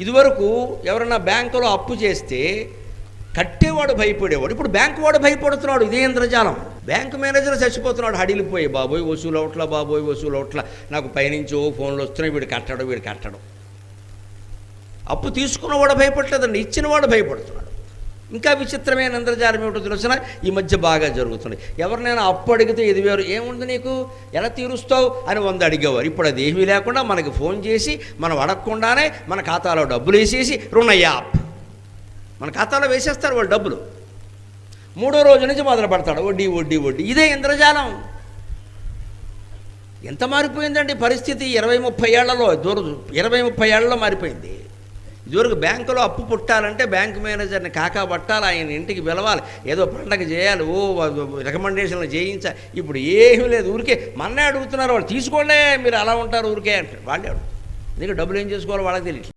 ఇదివరకు ఎవరన్నా బ్యాంకులో అప్పు చేస్తే కట్టేవాడు భయపడేవాడు, ఇప్పుడు బ్యాంకు వాడు భయపడుతున్నాడు. ఇదే ఇంద్రజాలం. బ్యాంకు మేనేజర్ చచ్చిపోతున్నాడు, హడిలిపోయి, బాబోయ్ వసూలు అవట్లా, బాబోయ్ వసూలు అవట్లా, నాకు పైనుంచి ఫోన్లు వస్తున్నాయి, వీడు కట్టడం. అప్పు తీసుకున్నవాడు భయపడలేదండి, ఇచ్చినవాడు భయపడుతున్నాడు. ఇంకా విచిత్రమైన ఇంద్రజాలం ఏమిటో తెలిసిన ఈ మధ్య బాగా జరుగుతుంది. ఎవరినైనా అప్పు అడిగితే 5,000 ఏముంది నీకు, ఎలా తీరుస్తావు అని 100 అడిగేవారు. ఇప్పుడు అది ఏమీ లేకుండా మనకి ఫోన్ చేసి మనం అడగకుండానే మన ఖాతాలో డబ్బులు వేసేసి రుణ యాప్ మన ఖాతాలో వేసేస్తారు వాళ్ళు డబ్బులు. 3వ రోజు నుంచి మొదలు పడతాడు వడ్డీ. ఇదే ఇంద్రజాలం. ఎంత మారిపోయిందండి పరిస్థితి 20-30 ఏళ్లలో. 20-30 ఏళ్లలో మారిపోయింది. ఇదివరకు బ్యాంకులో అప్పు పుట్టాలంటే బ్యాంకు మేనేజర్ని కాకాబట్టాలి, ఆయన ఇంటికి పిలవాలి, ఏదో పండగ చేయాలి, రికమెండేషన్లు చేయించాలి. ఇప్పుడు ఏమీ లేదు, ఊరికే మన్నే అడుగుతున్నారు వాళ్ళు, తీసుకోండే మీరు అలా ఉంటారు ఊరికే అంటారు. వాళ్ళే అడుగు, ఎందుకంటే డబ్బులు ఏం చేసుకోవాలో వాళ్ళకి తెలియదు.